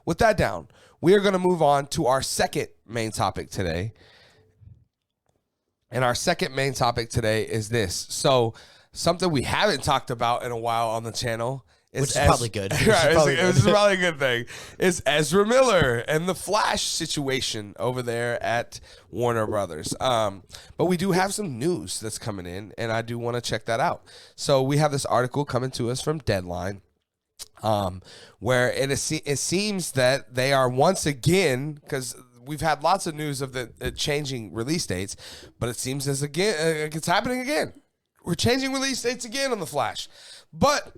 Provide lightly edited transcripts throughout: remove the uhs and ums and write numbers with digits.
with that down, we are going to move on to our second main topic today. And our second main topic today is this. So something we haven't talked about in a while on the channel. Which is probably good. Right, it's probably a good thing. It's Ezra Miller and the Flash situation over there at Warner Brothers. But we do have some news that's coming in, and I do want to check that out. So we have this article coming to us from Deadline, where it seems that they are once again, because we've had lots of news of the changing release dates, but it seems as again it's happening again. We're changing release dates again on the Flash, but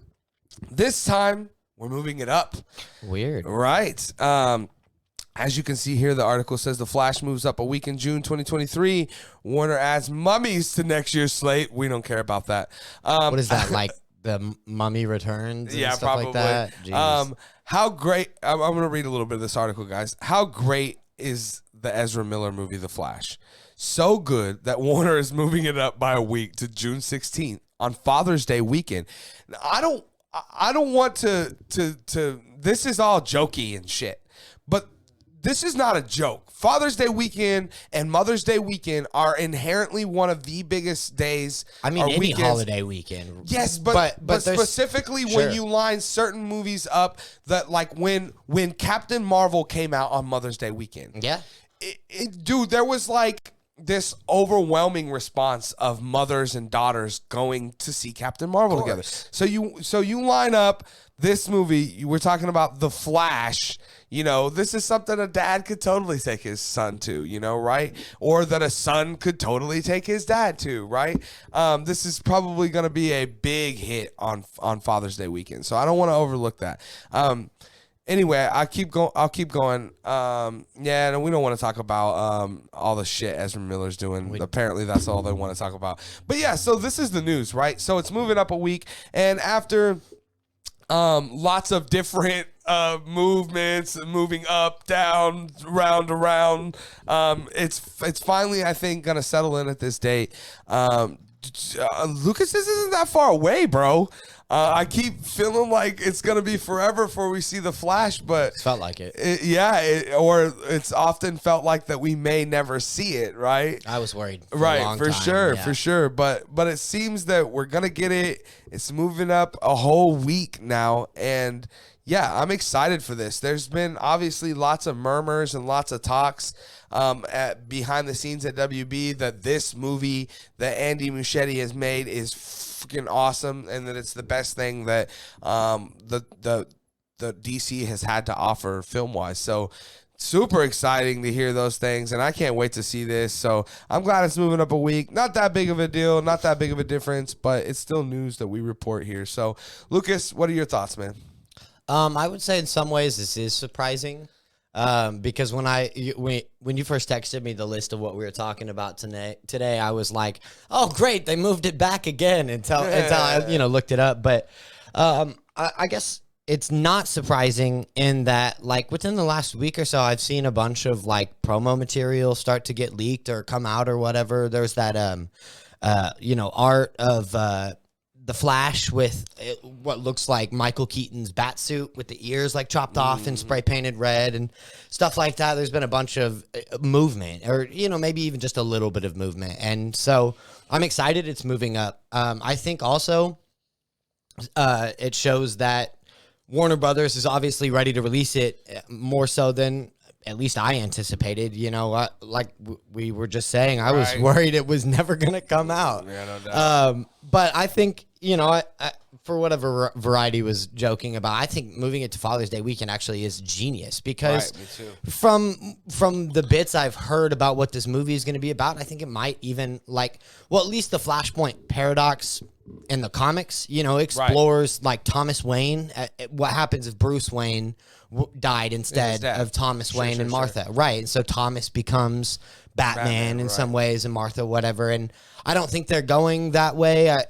this time, we're moving it up. Weird. Right. As you can see here, the article says The Flash moves up a week in June 2023. Warner adds mummies to next year's slate. We don't care about that. What is that, like the Mummy Returns and stuff probably. like that? Jeez. How great. I'm going to read a little bit of this article, guys. How great is the Ezra Miller movie, The Flash? So good that Warner is moving it up by a week to June 16th on Father's Day weekend. Now, I don't want to this is all jokey and shit, but this is not a joke. Father's Day weekend and Mother's Day weekend are inherently one of the biggest days. I mean, any weekends. holiday weekend. Yes, but specifically sure. when you line certain movies up that, like when Captain Marvel came out on Mother's Day weekend. Yeah. Dude, there was like this overwhelming response of mothers and daughters going to see Captain Marvel together. So you line up this movie. We're talking about The Flash. You know, this is something a dad could totally take his son to, you know, right? Or that a son could totally take his dad to, right? This is probably going to be a big hit on Father's Day weekend. So I don't want to overlook that. Anyway, I'll keep going. Yeah, and we don't want to talk about all the shit Ezra Miller's doing. Apparently, that's all they want to talk about. But yeah, so this is the news, right? So it's moving up a week, and after lots of different movements, moving up, down, round, around, it's finally, I think, gonna settle in at this date. Lucas, this isn't that far away, bro. I keep feeling like it's going to be forever before we see the Flash, but It's felt like it. Or it's often felt like that we may never see it, right? I was worried. For a Right, long for time. sure, Yeah. for sure. But it seems that we're going to get it. It's moving up a whole week now, and yeah, I'm excited for this. There's been obviously lots of murmurs and lots of talks behind the scenes at WB that this movie that Andy Muschietti has made is freaking awesome, and that it's the best thing that the DC has had to offer film wise. So super exciting to hear those things, and I can't wait to see this. So I'm glad it's moving up a week. Not that big of a deal, not that big of a difference, but it's still news that we report here. So Lucas, what are your thoughts, man? I would say in some ways this is surprising. Because when you first texted me the list of what we were talking about today, I was like, "Oh, great, they moved it back again." Until I looked it up. But I guess it's not surprising in that, like, within the last week or so, I've seen a bunch of like promo material start to get leaked or come out or whatever. There's that art of the Flash with what looks like Michael Keaton's bat suit with the ears like chopped off and spray painted red and stuff like that. There's been a bunch of movement, or maybe even just a little bit of movement, and so I'm excited it's moving up. I think also it shows that Warner Brothers is obviously ready to release it more so than at least I anticipated. Like we were just saying, I was worried it was never going to come out. Yeah, no doubt. But I think, I for whatever Variety was joking about, I think moving it to Father's Day weekend actually is genius, because me too. from the bits I've heard about what this movie is going to be about, I think it might even at least the Flashpoint paradox in the comics, explores like Thomas Wayne, what happens if Bruce Wayne died instead of Thomas Wayne and Martha. Sure. Right. And so Thomas becomes Batman in some ways, and Martha, whatever. And I don't think they're going that way. I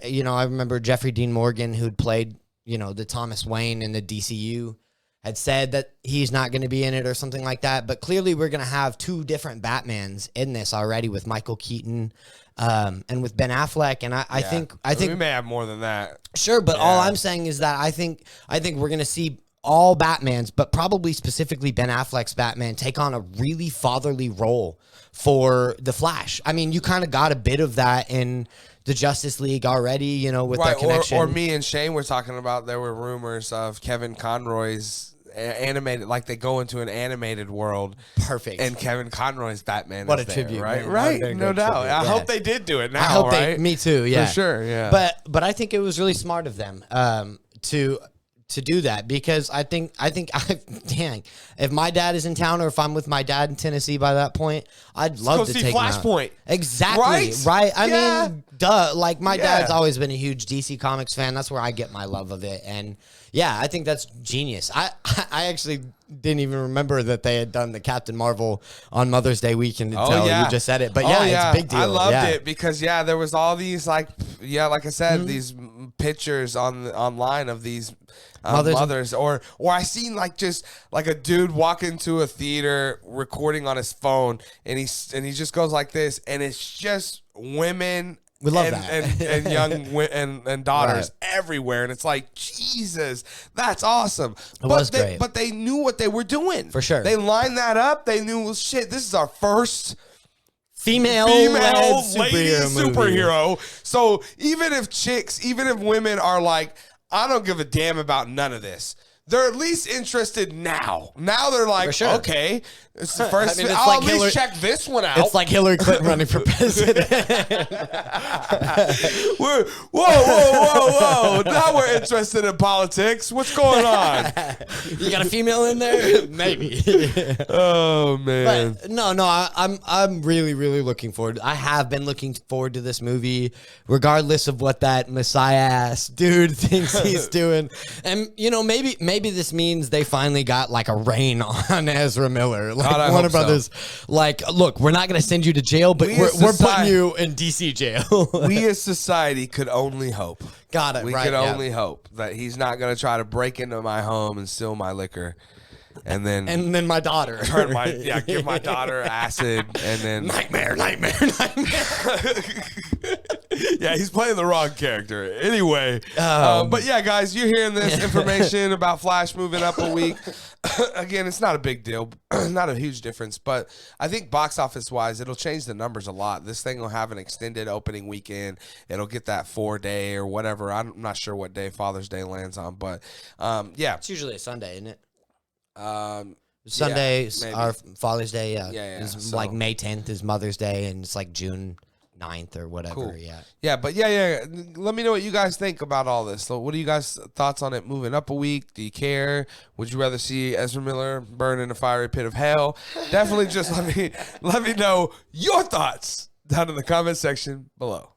remember Jeffrey Dean Morgan, who'd played, the Thomas Wayne in the DCU, had said that he's not going to be in it or something like that. But clearly we're going to have two different Batmans in this already, with Michael Keaton and with Ben Affleck. And I think we may have more than that. Sure. But all I'm saying is that I think we're going to see all Batmans, but probably specifically Ben Affleck's Batman, take on a really fatherly role for the Flash. I mean, you kind of got a bit of that in the Justice League already, you know, with that connection. Or me and Shane were talking about, there were rumors of Kevin Conroy's animated, like they go into an animated world. Perfect. And Kevin Conroy's Batman What is a there, tribute, right? man. Right, no doubt. Tribute. I hope they did do it now, I hope right? me too, yeah. For sure, yeah. But I think it was really smart of them to do that, because I think dang, if my dad is in town or if I'm with my dad in Tennessee by that point, I'd love to see take him out. Flashpoint. Exactly. Right? I Yeah. mean, duh. Like my Yeah. dad's always been a huge DC Comics fan. That's where I get my love of it. And yeah, I think that's genius. I actually didn't even remember that they had done the Captain Marvel on Mother's Day weekend until you just said it. But yeah, it's a big deal. I loved Yeah. it because there was all these like I said, these pictures online of these mothers, or I seen like just like a dude walk into a theater recording on his phone, and he just goes like this, and it's just women. We love and young and daughters everywhere, and it's like, Jesus, that's awesome. Was great. But they knew what they were doing For sure. They lined that up. They knew, well, shit, this is our first female lady superhero movie. So even if women are like, I don't give a damn about none of this, they're at least interested now. Now they're like, sure. okay, it's the first. I mean, it's I'll like at least check this one out. It's like Hillary Clinton running for president. Whoa! Now we're interested in politics. What's going on? You got a female in there? Maybe. Oh man. But no, I'm really, really looking forward. I have been looking forward to this movie, regardless of what that Messiah ass dude thinks he's doing. And you know, maybe this means they finally got like a rein on Ezra Miller. Like God, I Warner hope so. Brothers, like, look, we're not going to send you to jail, but we're putting you in DC jail. We as society could only hope. Got it. We right, could yeah. only hope that he's not going to try to break into my home and steal my liquor, and then my daughter. give my daughter acid, and then nightmare. Yeah, he's playing the wrong character. Anyway, but yeah, guys, you're hearing this information about Flash moving up a week. Again, it's not a big deal, not a huge difference, but I think box office wise, it'll change the numbers a lot. This thing will have an extended opening weekend. It'll get that 4-day or whatever. I'm not sure what day Father's Day lands on, but yeah. It's usually a Sunday, isn't it? Sunday, our Father's Day, yeah. It's so- like May 10th is Mother's Day, and it's like June 9th or whatever. Cool. Yeah. Yeah, but yeah. Let me know what you guys think about all this. So what are you guys' thoughts on it moving up a week? Do you care? Would you rather see Ezra Miller burn in a fiery pit of hell? Definitely just let me know your thoughts down in the comment section below.